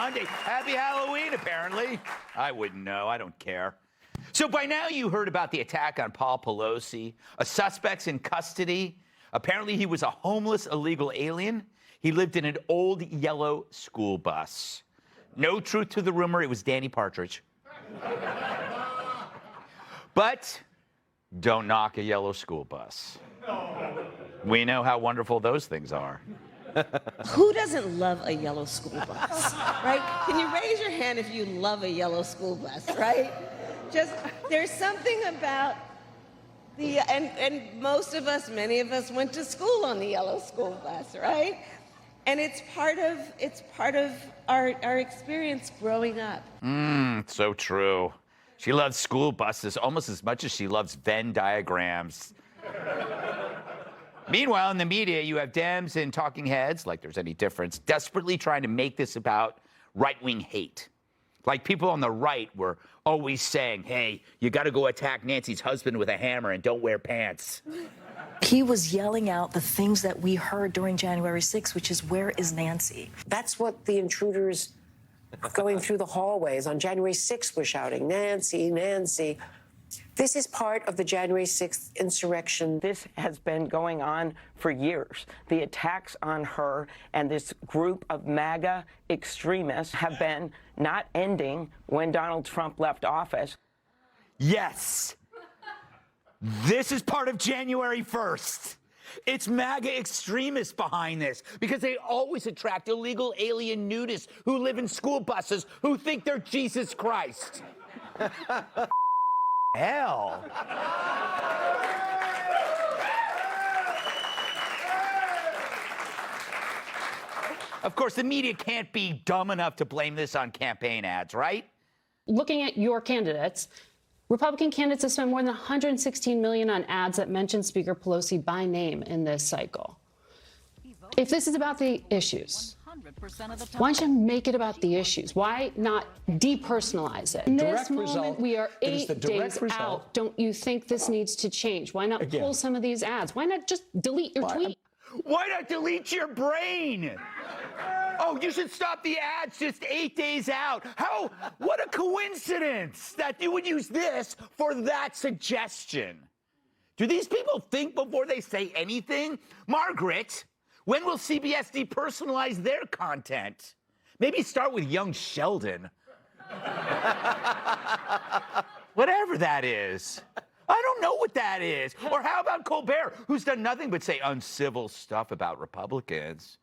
Monday. Happy Halloween, apparently. I wouldn't know. I don't care. So by now you heard about the attack on Paul Pelosi. A suspect's in custody. Apparently he was a homeless illegal alien. He lived in an old yellow school bus. No truth to the rumor. It was Danny Partridge. But don't knock a yellow school bus. We know how wonderful those things are. Who doesn't love a yellow school bus, right? Can you raise your hand if you love a yellow school bus, right? Just, there's something about the, and most of us, many of us went to school on the yellow school bus, right? And it's part of our experience growing up. So true. She loves school buses almost as much as she loves Venn diagrams. Meanwhile, in the media, you have Dems and talking heads, like there's any difference, desperately trying to make this about right-wing hate. Like people on the right were always saying, hey, you got to go attack Nancy's husband with a hammer and don't wear pants. He was yelling out the things that we heard during January 6th, which is, where is Nancy? That's what the intruders going through the hallways on January 6th were shouting, Nancy, Nancy. This is part of the January 6th insurrection. This has been going on for years. The attacks on her and this group of MAGA extremists have been not ending when Donald Trump left office. Yes. This is part of January 1st. It's MAGA extremists behind this because they always attract illegal alien nudists who live in school buses who think they're Jesus Christ. Hell. Of course, the media can't be dumb enough to blame this on campaign ads, right? Looking at your candidates, Republican candidates have spent more than $116 million on ads that mention Speaker Pelosi by name in this cycle. If this is about the issues, why should you make it about the issues? Why not depersonalize it? In this moment, we are 8 days out. Don't you think this needs to change? Why not pull some of these ads? Why not just delete your tweet? Why not delete your brain? Oh, you should stop the ads just 8 days out. How? What a coincidence that you would use this for that suggestion. Do these people think before they say anything? Margaret, when will CBS depersonalize their content? Maybe start with young Sheldon. Whatever that is. I don't know what that is. Or how about Colbert, who's done nothing but say uncivil stuff about Republicans?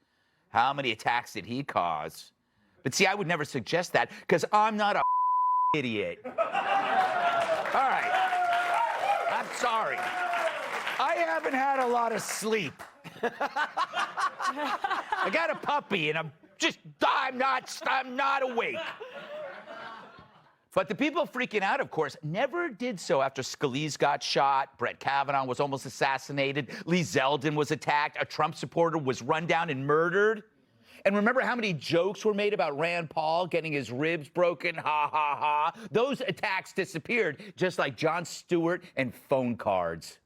How many attacks did he cause? But see, I would never suggest that because I'm not a idiot. All right. I'm sorry. I haven't had a lot of sleep. I got a puppy and I'm not awake. But the people freaking out, of course, never did so after Scalise got shot, Brett Kavanaugh was almost assassinated, Lee Zeldin was attacked, a Trump supporter was run down and murdered. And remember how many jokes were made about Rand Paul getting his ribs broken? Ha, ha, ha. Those attacks disappeared, just like Jon Stewart and phone cards.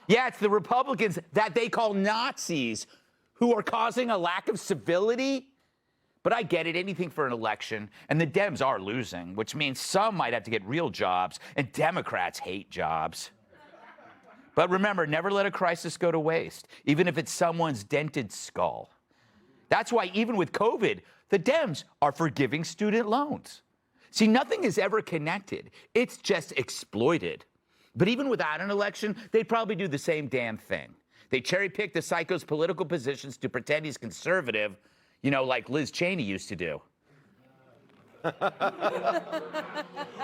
Yeah, it's the Republicans that they call Nazis who are causing a lack of civility. But I get it, anything for an election, and the Dems are losing, which means some might have to get real jobs, and Democrats hate jobs. But remember, never let a crisis go to waste, even if it's someone's dented skull. That's why even with COVID, the Dems are forgiving student loans. See, nothing is ever connected. It's just exploited. But even without an election, they'd probably do the same damn thing. They cherry-pick the psycho's political positions to pretend he's conservative, you know, like Liz Cheney used to do.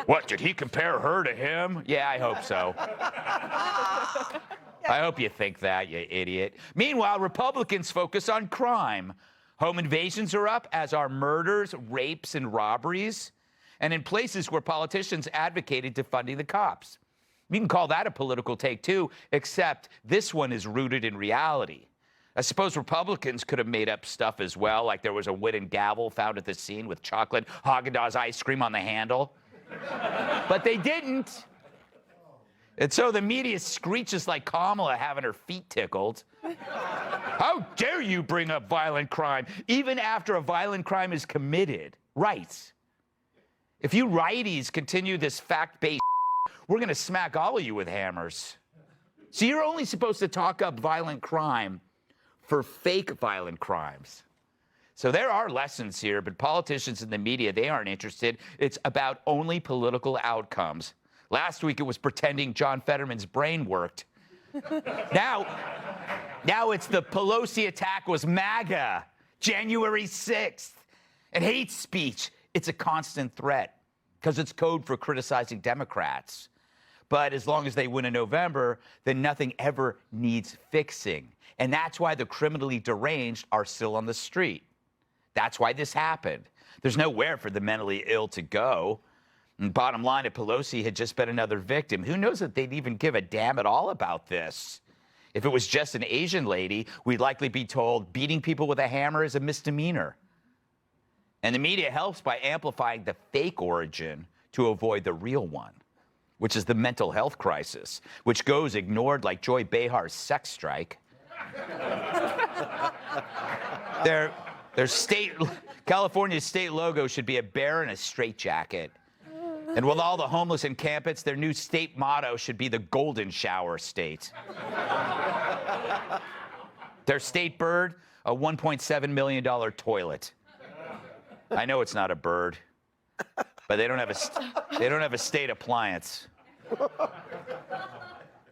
What, did he compare her to him? Yeah, I hope so. I hope you think that, you idiot. Meanwhile, Republicans focus on crime. Home invasions are up, as are murders, rapes, and robberies. And in places where politicians advocated defunding the cops. You can call that a political take, too, except this one is rooted in reality. I suppose Republicans could have made up stuff as well, like there was a wooden gavel found at the scene with chocolate Haagen-Dazs ice cream on the handle. But they didn't. And so the media screeches like Kamala having her feet tickled. How dare you bring up violent crime, even after a violent crime is committed? Right. If you righties continue this fact-based, we're going to smack all of you with hammers. So you're only supposed to talk up violent crime for fake violent crimes. So there are lessons here, but politicians and the media, they aren't interested. It's about only political outcomes. Last week, it was pretending John Fetterman's brain worked. Now it's the Pelosi attack was MAGA, January 6th. And hate speech, it's a constant threat because it's code for criticizing Democrats. But as long as they win in November, then nothing ever needs fixing. And that's why the criminally deranged are still on the street. That's why this happened. There's nowhere for the mentally ill to go. And bottom line, if Pelosi had just been another victim, who knows if they'd even give a damn at all about this? If it was just an Asian lady, we'd likely be told beating people with a hammer is a misdemeanor. And the media helps by amplifying the fake origin to avoid the real one, which is the mental health crisis, which goes ignored like Joy Behar's sex strike. California's state logo should be a bear in a straitjacket. And with all the homeless encampments, their new state motto should be the Golden Shower State. Their state bird, a $1.7 million toilet. I know it's not a bird, but they don't have a state appliance.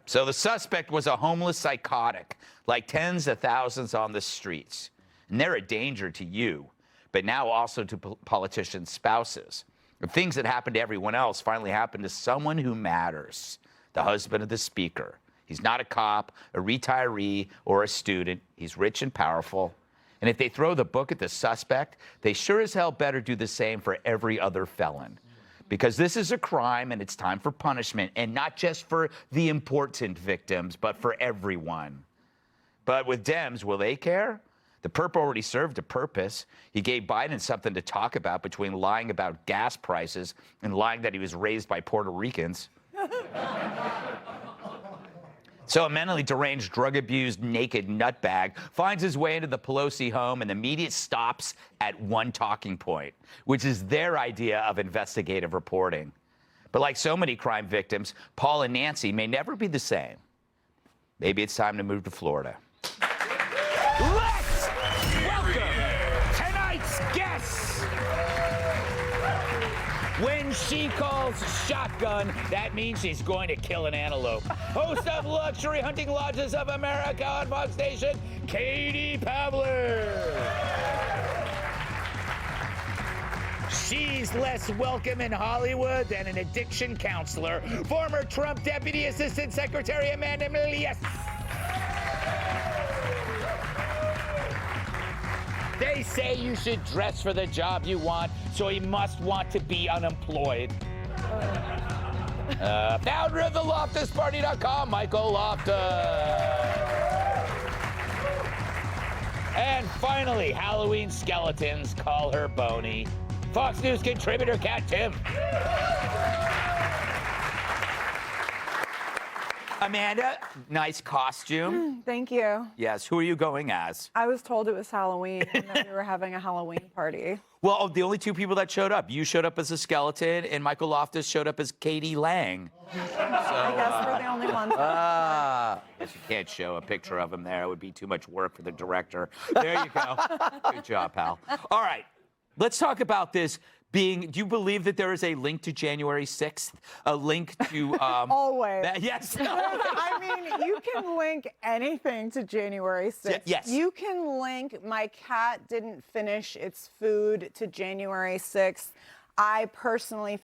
So the suspect was a homeless psychotic, like tens of thousands on the streets. And they're a danger to you, but now also to politicians' spouses. The things that happened to everyone else finally happened to someone who matters, the husband of the speaker. He's not a cop, a retiree, or a student. He's rich and powerful. And if they throw the book at the suspect, they sure as hell better do the same for every other felon. Because this is a crime and it's time for punishment, and not just for the important victims, but for everyone. But with Dems, will they care? The perp already served a purpose. He gave Biden something to talk about between lying about gas prices and lying that he was raised by Puerto Ricans. So a mentally deranged, drug-abused, naked nutbag finds his way into the Pelosi home, and the media stops at one talking point, which is their idea of investigative reporting. But like so many crime victims, Paul and Nancy may never be the same. Maybe it's time to move to Florida. Let's welcome tonight's guest. When she calls shotgun, that means she's going to kill an antelope. Host of Luxury Hunting Lodges of America on Fox Station, Katie Pavler. She's less welcome in Hollywood than an addiction counselor. Former Trump Deputy Assistant Secretary Amanda Milius. They say you should dress for the job you want, so you must want to be unemployed. Founder of the LoftusParty.com, Michael Loftus. And finally, Halloween skeletons call her Boney. Fox News contributor Kat Tim. Amanda, nice costume. Thank you. Yes, who are you going as? I was told it was Halloween and that we were having a Halloween party. Well, the only two people that showed up, you showed up as a skeleton and Michael Loftus showed up as Katie Lang. I guess we're the only ones. Yes, you can't show a picture of him there. It would be too much work for the director. There you go. Good job, pal. All right, let's talk about this. Do you believe that there is a link to January 6th? A link to... Always. Yes. I mean, you can link anything to January 6th. Yes. You can link my cat didn't finish its food to January 6th. I personally